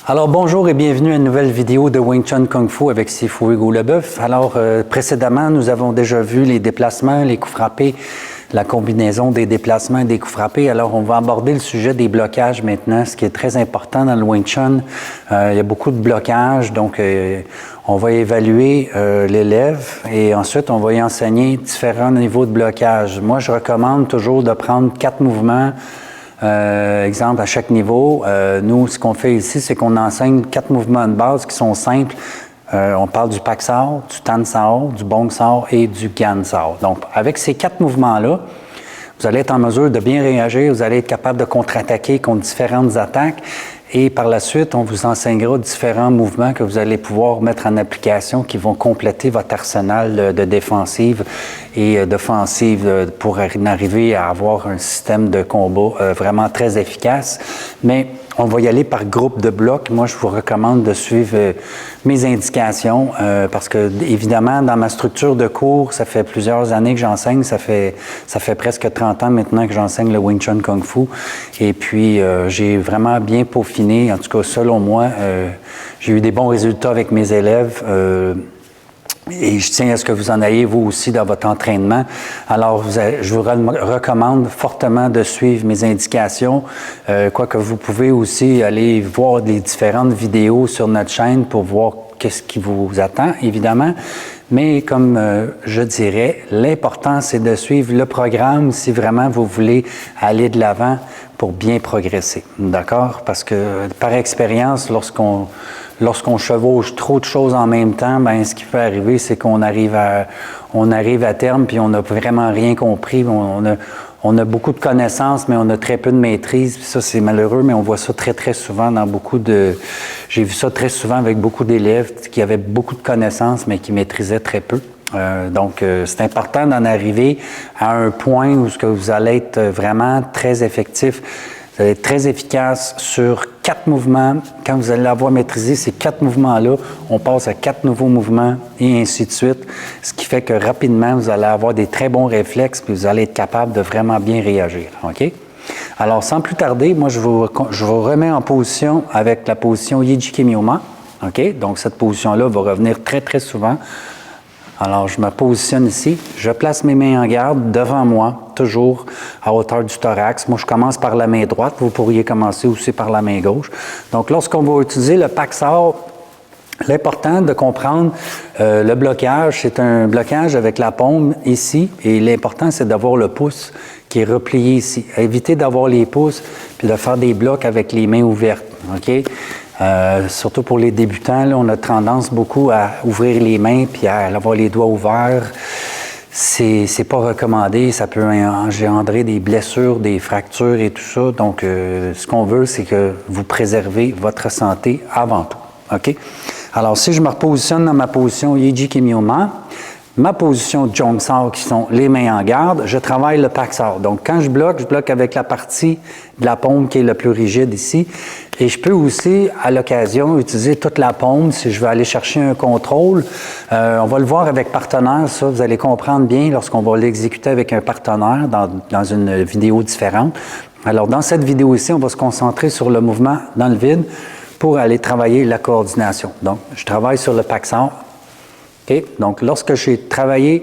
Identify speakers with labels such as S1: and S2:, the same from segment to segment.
S1: Alors bonjour et bienvenue à une nouvelle vidéo de Wing Chun Kung Fu avec Sifu Hugo Leboeuf. Alors précédemment, nous avons déjà vu les déplacements, les coups frappés, la combinaison des déplacements et des coups frappés. Alors on va aborder le sujet des blocages maintenant, ce qui est très important dans le Wing Chun. Il y a beaucoup de blocages, donc on va évaluer l'élève et ensuite on va y enseigner différents niveaux de blocage. Moi, je recommande toujours de prendre 4 mouvements. Exemple à chaque niveau. Nous, ce qu'on fait ici, c'est qu'on enseigne 4 mouvements de base qui sont simples. On parle du Pak Sao, du Tan Sao, du Bong Sao et du Gan Sao. Donc, avec ces 4 mouvements-là, vous allez être en mesure de bien réagir, vous allez être capable de contre-attaquer contre différentes attaques. Et par la suite, on vous enseignera différents mouvements que vous allez pouvoir mettre en application qui vont compléter votre arsenal de défensive et d'offensive pour arriver à avoir un système de combat vraiment très efficace. Mais on va y aller par groupe de blocs. Moi, je vous recommande de suivre mes indications parce que, évidemment, dans ma structure de cours, ça fait plusieurs années que j'enseigne. Ça fait presque 30 ans maintenant que j'enseigne le Wing Chun Kung Fu. Et puis, j'ai vraiment bien peaufiné. En tout cas, selon moi, j'ai eu des bons résultats avec mes élèves. Et je tiens à ce que vous en ayez, vous aussi, dans votre entraînement. Alors, je vous recommande fortement de suivre mes indications. Quoique vous pouvez aussi aller voir les différentes vidéos sur notre chaîne pour voir qu'est-ce qui vous attend, évidemment. Mais comme je dirais, l'important, c'est de suivre le programme si vraiment vous voulez aller de l'avant pour bien progresser. D'accord? Parce que par expérience, lorsqu'on chevauche trop de choses en même temps, ben ce qui peut arriver, c'est qu'on arrive à terme puis on n'a vraiment rien compris. On a beaucoup de connaissances, mais on a très peu de maîtrise. Puis ça, c'est malheureux, mais on voit ça très, très souvent dans J'ai vu ça très souvent avec beaucoup d'élèves qui avaient beaucoup de connaissances, mais qui maîtrisaient très peu. Donc, c'est important d'en arriver à un point où vous allez être vraiment très effectif. Vous allez être très efficace sur 4 mouvements. Quand vous allez l'avoir maîtrisé, ces 4 mouvements-là, on passe à 4 nouveaux mouvements et ainsi de suite. Ce qui fait que rapidement, vous allez avoir des très bons réflexes puis vous allez être capable de vraiment bien réagir. OK? Alors, sans plus tarder, moi, je vous remets en position avec la position Yijiki Myoma. OK? Donc, cette position-là va revenir très, très souvent. Alors, je me positionne ici, je place mes mains en garde devant moi, toujours à hauteur du thorax. Moi, je commence par la main droite, vous pourriez commencer aussi par la main gauche. Donc, lorsqu'on va utiliser le Pak Sao, l'important de comprendre le blocage, c'est un blocage avec la paume ici, et l'important, c'est d'avoir le pouce qui est replié ici. Évitez d'avoir les pouces puis de faire des blocs avec les mains ouvertes, OK? Surtout pour les débutants, là, on a tendance beaucoup à ouvrir les mains puis à avoir les doigts ouverts. C'est pas recommandé, ça peut engendrer des blessures, des fractures et tout ça. Donc, ce qu'on veut, c'est que vous préservez votre santé avant tout. OK? Alors, si je me repositionne dans ma position Yijiki Myoma, ma position Jong Sao, qui sont les mains en garde, je travaille le Pak Sao. Donc, quand je bloque avec la partie de la paume qui est le plus rigide ici. Et je peux aussi, à l'occasion, utiliser toute la paume si je veux aller chercher un contrôle. On va le voir avec partenaire, ça, vous allez comprendre bien lorsqu'on va l'exécuter avec un partenaire dans une vidéo différente. Alors, dans cette vidéo ici, on va se concentrer sur le mouvement dans le vide pour aller travailler la coordination. Donc, je travaille sur le Pak Sao. Okay? Donc, lorsque j'ai travaillé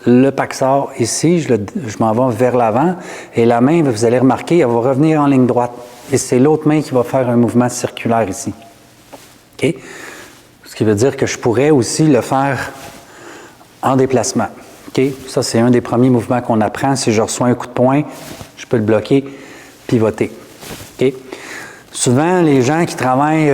S1: le Pak Sao ici, je m'en vais vers l'avant et la main, vous allez remarquer, elle va revenir en ligne droite. Et c'est l'autre main qui va faire un mouvement circulaire ici. Okay? Ce qui veut dire que je pourrais aussi le faire en déplacement. Okay? Ça, c'est un des premiers mouvements qu'on apprend. Si je reçois un coup de poing, je peux le bloquer, pivoter. Okay? Souvent, les gens qui travaillent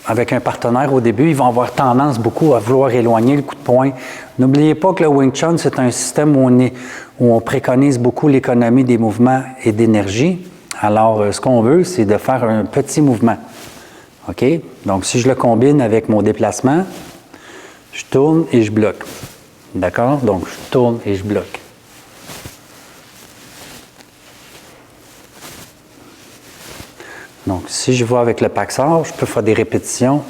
S1: avec un partenaire au début, ils vont avoir tendance beaucoup à vouloir éloigner le coup de poing. N'oubliez pas que le Wing Chun, c'est un système où on préconise beaucoup l'économie des mouvements et d'énergie. Alors, ce qu'on veut, c'est de faire un petit mouvement. OK? Donc, si je le combine avec mon déplacement, je tourne et je bloque. D'accord? Donc, je tourne et je bloque. Donc, si je vais avec le Pak Sao, je peux faire des répétitions.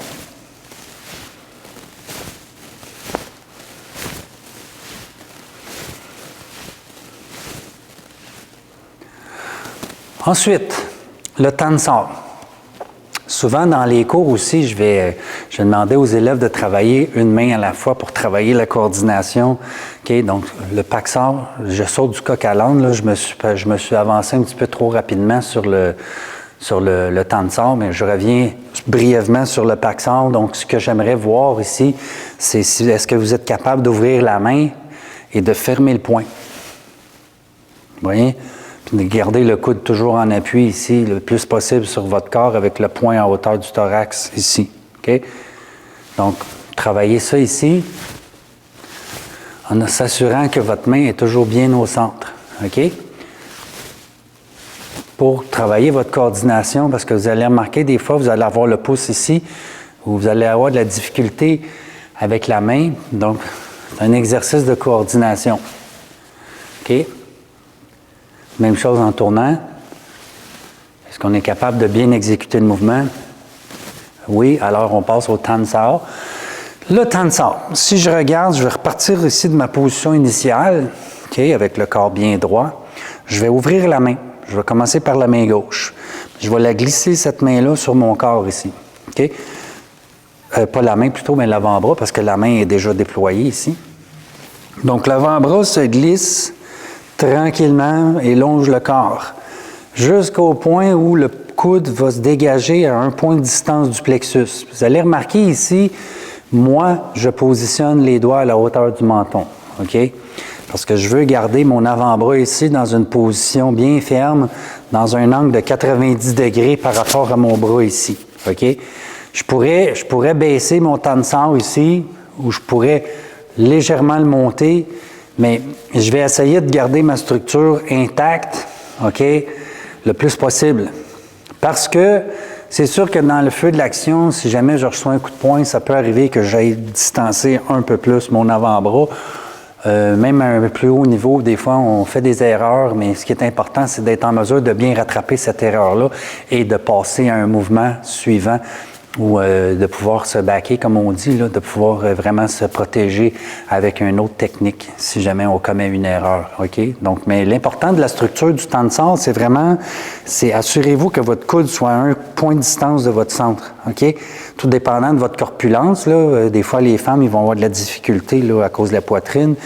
S1: Ensuite, le Tan Sao. Souvent, dans les cours aussi, je vais demander aux élèves de travailler une main à la fois pour travailler la coordination. Okay? Donc, le Paxar, je saute du coq à l'âne. Là, je me suis avancé un petit peu trop rapidement sur le Tensor, mais je reviens brièvement sur le Paxar. Donc, ce que j'aimerais voir ici, c'est est-ce que vous êtes capable d'ouvrir la main et de fermer le poing. Vous voyez? Puis de garder le coude toujours en appui ici, le plus possible sur votre corps avec le poing en hauteur du thorax ici. OK? Donc, travaillez ça ici en s'assurant que votre main est toujours bien au centre. OK? Pour travailler votre coordination, parce que vous allez remarquer, des fois, vous allez avoir le pouce ici, où vous allez avoir de la difficulté avec la main. Donc, c'est un exercice de coordination. OK? Même chose en tournant. Est-ce qu'on est capable de bien exécuter le mouvement? Oui, alors on passe au Tensor. Le Tensor, si je regarde, je vais repartir ici de ma position initiale, OK, avec le corps bien droit. Je vais ouvrir la main. Je vais commencer par la main gauche. Je vais la glisser, cette main-là, sur mon corps ici. OK? Pas la main plutôt, mais l'avant-bras, parce que la main est déjà déployée ici. Donc, l'avant-bras se glisse tranquillement et longe le corps, jusqu'au point où le coude va se dégager à un point de distance du plexus. Vous allez remarquer ici, moi, je positionne les doigts à la hauteur du menton, OK? Parce que je veux garder mon avant-bras ici dans une position bien ferme, dans un angle de 90 degrés par rapport à mon bras ici, OK? Je pourrais baisser mon tensor ici, ou je pourrais légèrement le monter, mais je vais essayer de garder ma structure intacte, OK, le plus possible. Parce que c'est sûr que dans le feu de l'action, si jamais je reçois un coup de poing, ça peut arriver que j'aille distancer un peu plus mon avant-bras. Même à un plus haut niveau, des fois, on fait des erreurs, mais ce qui est important, c'est d'être en mesure de bien rattraper cette erreur-là et de passer à un mouvement suivant ou de pouvoir se backer, comme on dit, là, de pouvoir vraiment se protéger avec une autre technique si jamais on commet une erreur. OK? Donc, mais l'important de la structure du tensor, c'est assurez-vous que votre coude soit à un point de distance de votre centre. OK? Tout dépendant de votre corpulence, là, des fois, les femmes, ils vont avoir de la difficulté là, à cause de la poitrine.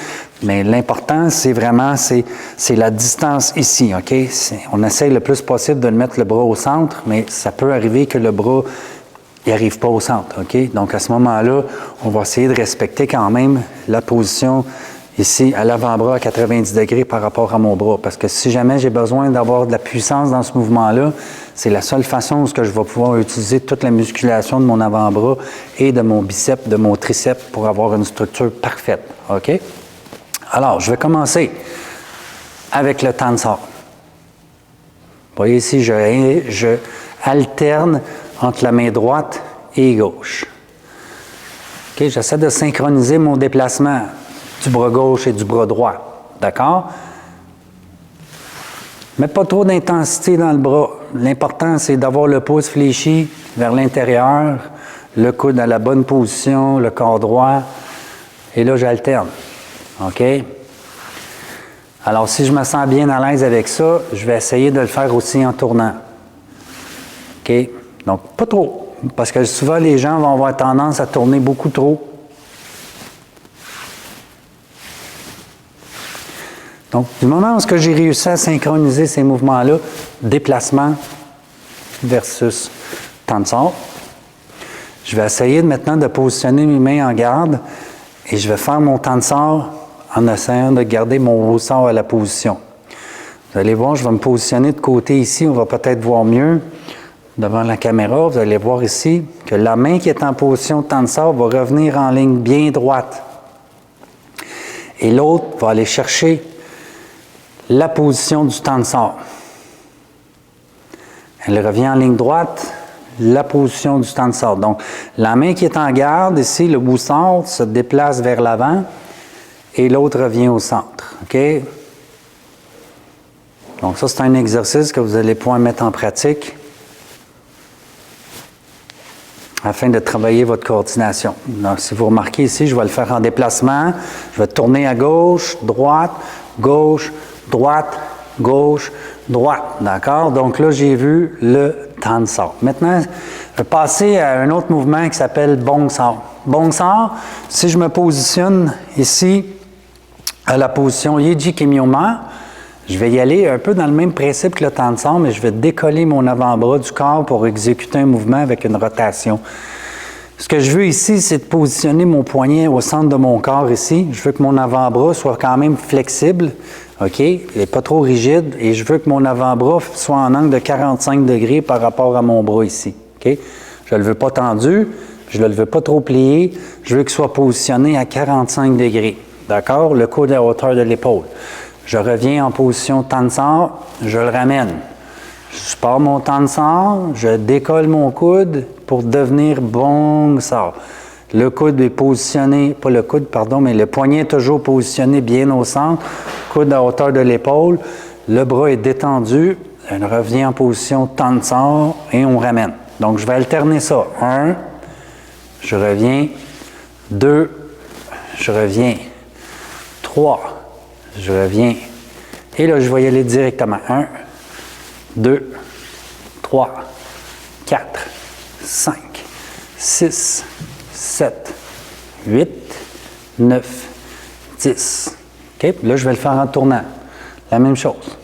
S1: Mais l'important, c'est vraiment, c'est la distance ici, OK? On essaye le plus possible de mettre le bras au centre, mais ça peut arriver que le bras il n'arrive pas au centre, OK? Donc, à ce moment-là, on va essayer de respecter quand même la position ici à l'avant-bras à 90 degrés par rapport à mon bras. Parce que si jamais j'ai besoin d'avoir de la puissance dans ce mouvement-là, c'est la seule façon où je vais pouvoir utiliser toute la musculation de mon avant-bras et de mon biceps, de mon triceps pour avoir une structure parfaite, OK? Alors, je vais commencer avec le tensor. Vous voyez ici, je alterne entre la main droite et gauche. OK, j'essaie de synchroniser mon déplacement du bras gauche et du bras droit. D'accord? Mais pas trop d'intensité dans le bras. L'important, c'est d'avoir le pouce fléchi vers l'intérieur, le coude à la bonne position, le corps droit. Et là, j'alterne. OK? Alors, si je me sens bien à l'aise avec ça, je vais essayer de le faire aussi en tournant. OK? Donc, pas trop, parce que souvent, les gens vont avoir tendance à tourner beaucoup trop. Donc, du moment où j'ai réussi à synchroniser ces mouvements-là, déplacement versus tensor, je vais essayer maintenant de positionner mes mains en garde et je vais faire mon tensor en essayant de garder mon ressort à la position. Vous allez voir, je vais me positionner de côté ici, on va peut-être voir mieux. Devant la caméra, vous allez voir ici que la main qui est en position de tensor va revenir en ligne bien droite. Et l'autre va aller chercher la position du tensor. Elle revient en ligne droite, la position du tensor. Donc, la main qui est en garde, ici, le boussard se déplace vers l'avant et l'autre revient au centre. OK? Donc, ça, c'est un exercice que vous allez pouvoir mettre en pratique afin de travailler votre coordination. Donc, si vous remarquez ici, je vais le faire en déplacement. Je vais tourner à gauche, droite, gauche, droite, gauche, droite. D'accord? Donc là, j'ai vu le Tan Sar. Maintenant, je vais passer à un autre mouvement qui s'appelle Bong Sar. Bong Sar, si je me positionne ici à la position Yeji Kimyoma, je vais y aller un peu dans le même principe que le Tan Sar, mais je vais décoller mon avant-bras du corps pour exécuter un mouvement avec une rotation. Ce que je veux ici, c'est de positionner mon poignet au centre de mon corps ici. Je veux que mon avant-bras soit quand même flexible, OK? Et pas trop rigide. Et je veux que mon avant-bras soit en angle de 45 degrés par rapport à mon bras ici, OK? Je ne le veux pas tendu, je ne le veux pas trop plié. Je veux qu'il soit positionné à 45 degrés, d'accord? Le coude à la hauteur de l'épaule. Je reviens en position Tan Sar, je le ramène. Je pars mon Tan Sar, je décolle mon coude pour devenir Bong Sar. Le coude est positionné, pas le coude, pardon, mais le poignet est toujours positionné bien au centre, coude à hauteur de l'épaule, le bras est détendu, on revient en position Tan Sar et on ramène. Donc, je vais alterner ça. 1, je reviens. 2, je reviens. 3, je reviens. Et là, je vais y aller directement. 1, 2, 3, 4, 5, 6, 7, 8, 9, 10. OK? Là, je vais le faire en tournant. La même chose.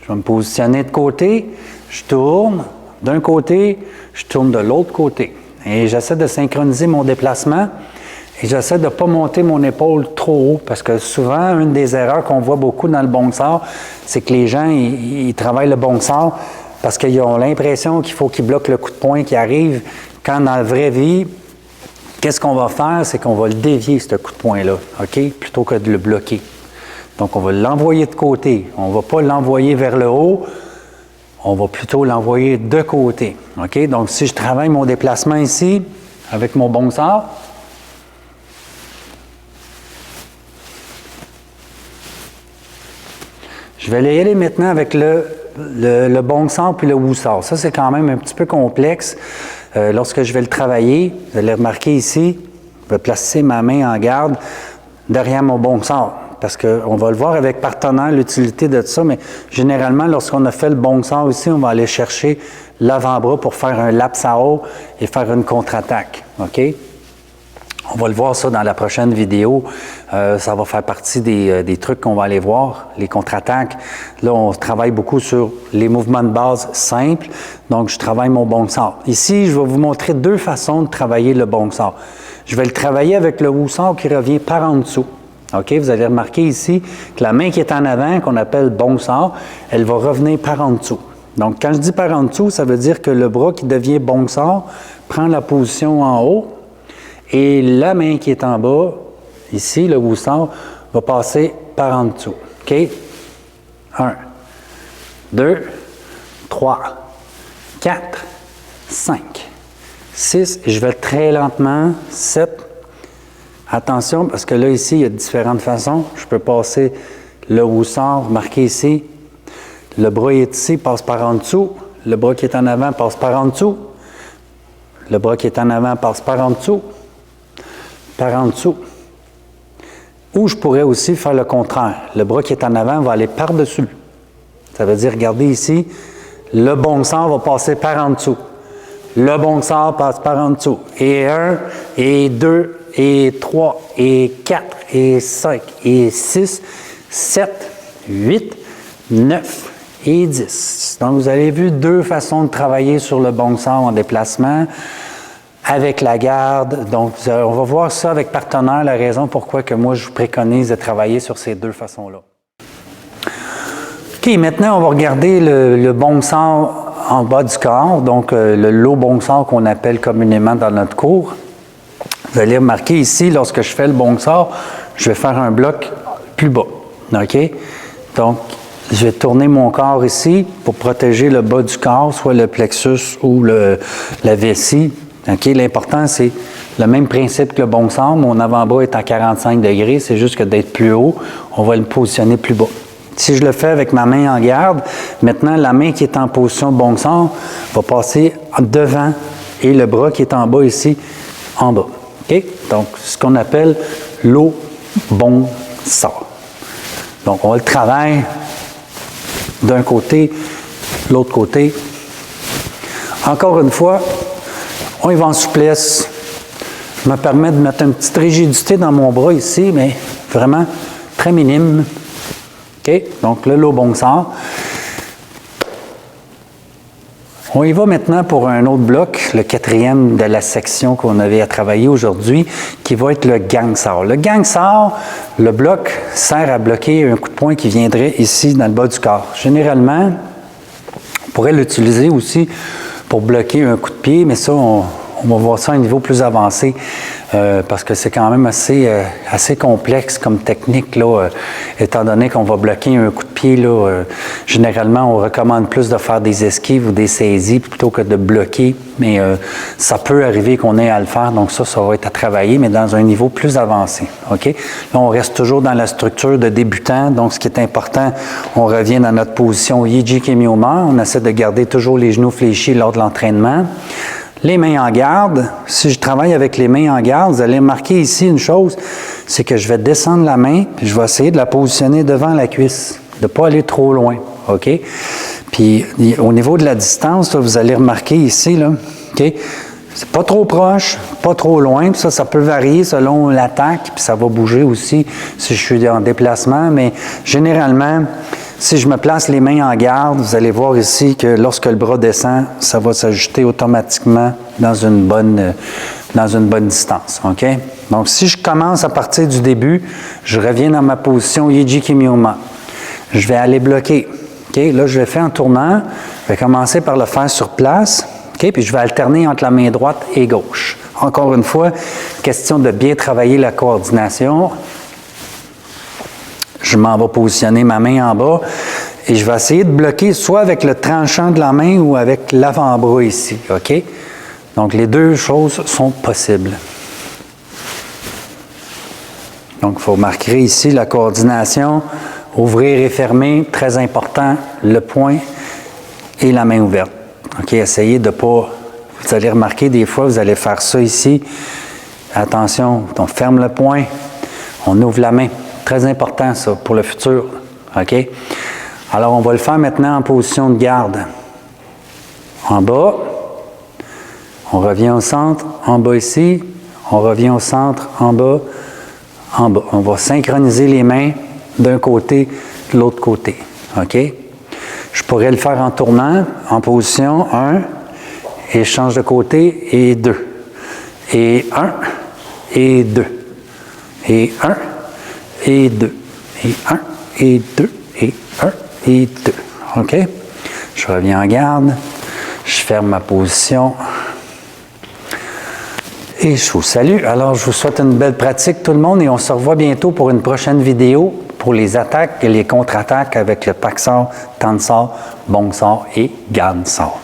S1: Je vais me positionner de côté, je tourne d'un côté, je tourne de l'autre côté. Et j'essaie de synchroniser mon déplacement et j'essaie de ne pas monter mon épaule trop haut parce que souvent, une des erreurs qu'on voit beaucoup dans le Bong Sar, c'est que les gens, ils travaillent le Bong Sar parce qu'ils ont l'impression qu'il faut qu'ils bloquent le coup de poing qui arrive, quand dans la vraie vie, qu'est-ce qu'on va faire? C'est qu'on va le dévier, ce coup de poing-là, OK? Plutôt que de le bloquer. Donc, on va l'envoyer de côté. On ne va pas l'envoyer vers le haut, on va plutôt l'envoyer de côté, OK? Donc, si je travaille mon déplacement ici, avec mon Bong Sar, je vais y aller maintenant avec le Bong Sar puis le Wu Sar. Ça, c'est quand même un petit peu complexe. Lorsque je vais le travailler, vous allez remarquer ici, je vais placer ma main en garde derrière mon Bong Sar. Parce qu'on va le voir avec partenaire, l'utilité de ça, mais généralement, lorsqu'on a fait le Bong Sar ici, on va aller chercher l'avant-bras pour faire un lap Sao et faire une contre-attaque. OK? On va le voir ça dans la prochaine vidéo. Ça va faire partie des trucs qu'on va aller voir, les contre-attaques. Là, on travaille beaucoup sur les mouvements de base simples. Donc, je travaille mon Bong Sar. Ici, je vais vous montrer deux façons de travailler le Bong Sar. Je vais le travailler avec le Wu Sar qui revient par en dessous. OK? Vous allez remarquer ici que la main qui est en avant, qu'on appelle Bong Sar, elle va revenir par en dessous. Donc, quand je dis par en dessous, ça veut dire que le bras qui devient Bong Sar prend la position en haut. Et la main qui est en bas, ici, le Wu Sar, va passer par en dessous. OK? 1, 2, 3, 4, 5, 6. Je vais très lentement. 7. Attention, parce que là, ici, il y a différentes façons. Je peux passer le Wu Sar, remarquez ici. Le bras est ici, passe par en dessous. Le bras qui est en avant passe par en dessous. Le bras qui est en avant passe par en dessous. Par en dessous. Ou je pourrais aussi faire le contraire. Le bras qui est en avant va aller par-dessus. Ça veut dire, regardez ici, le Bong Sar va passer par en dessous. Le Bong Sar passe par en dessous. Et 1, et 2, et 3, et 4, et 5, et 6, 7, 8, 9 et 10. Donc, vous avez vu deux façons de travailler sur le Bong Sar en déplacement. Avec la garde. Donc, on va voir ça avec partenaire, la raison pourquoi que moi, je vous préconise de travailler sur ces deux façons-là. OK, maintenant, on va regarder le Bong Sar en bas du corps, donc le low Bong Sar qu'on appelle communément dans notre cours. Vous allez remarquer ici, lorsque je fais le Bong Sar, je vais faire un bloc plus bas. OK? Donc, je vais tourner mon corps ici pour protéger le bas du corps, soit le plexus ou la vessie. Okay, l'important, c'est le même principe que le Bong Sar. Mon avant-bras est à 45 degrés, c'est juste que d'être plus haut, on va le positionner plus bas. Si je le fais avec ma main en garde, maintenant, la main qui est en position Bong Sar va passer devant et le bras qui est en bas ici, en bas. Okay? Donc, ce qu'on appelle low Bong Sar. Donc, on le travaille d'un côté, l'autre côté. Encore une fois, on y va en souplesse. Je me permets de mettre une petite rigidité dans mon bras ici, mais vraiment très minime. OK? Donc le lobong sort. On y va maintenant pour un autre bloc, le quatrième de la section qu'on avait à travailler aujourd'hui, qui va être le gang sort. Le gang sort, le bloc sert à bloquer un coup de poing qui viendrait ici dans le bas du corps. Généralement, on pourrait l'utiliser aussi pour bloquer un coup de pied, mais ça, on va voir ça à un niveau plus avancé parce que c'est quand même assez complexe comme technique, là, étant donné qu'on va bloquer un coup de pied. Là, généralement, on recommande plus de faire des esquives ou des saisies plutôt que de bloquer, mais ça peut arriver qu'on ait à le faire, donc ça va être à travailler, mais dans un niveau plus avancé. OK? Là, on reste toujours dans la structure de débutant, donc ce qui est important, on revient dans notre position Yiji Kemiyoma, on essaie de garder toujours les genoux fléchis lors de l'entraînement. Les mains en garde, si je travaille avec les mains en garde, vous allez remarquer ici une chose, c'est que je vais descendre la main, puis je vais essayer de la positionner devant la cuisse, de ne pas aller trop loin, OK? Puis au niveau de la distance, là, vous allez remarquer ici, là, OK? C'est pas trop proche, pas trop loin, puis ça peut varier selon l'attaque, puis ça va bouger aussi si je suis en déplacement, mais généralement, si je me place les mains en garde, vous allez voir ici que lorsque le bras descend, ça va s'ajuster automatiquement dans une bonne distance. OK? Donc, si je commence à partir du début, je reviens dans ma position Yiji Kemiyoma. Je vais aller bloquer. OK? Là, je le fais en tournant. Je vais commencer par le faire sur place. OK? Puis je vais alterner entre la main droite et gauche. Encore une fois, question de bien travailler la coordination. Je m'en vais positionner ma main en bas et je vais essayer de bloquer soit avec le tranchant de la main ou avec l'avant-bras ici. OK? Donc, les deux choses sont possibles. Donc, il faut marquer ici la coordination, ouvrir et fermer, très important, le poing et la main ouverte. OK? Essayez de ne pas... Vous allez remarquer, des fois, vous allez faire ça ici. Attention, on ferme le poing, on ouvre la main. Très important, ça, pour le futur. OK? Alors, on va le faire maintenant en position de garde. En bas, on revient au centre, en bas ici, on revient au centre, en bas, en bas. On va synchroniser les mains d'un côté, de l'autre côté. OK? Je pourrais le faire en tournant, en position 1, et je change de côté, et 2. Et 1, et 2. Et 1, et 2, et 1, et 2, et 1, et 2. OK? Je reviens en garde, je ferme ma position et je vous salue. Alors, je vous souhaite une belle pratique tout le monde et on se revoit bientôt pour une prochaine vidéo pour les attaques et les contre-attaques avec le pack sort, temps sort, bon sort et garde sort.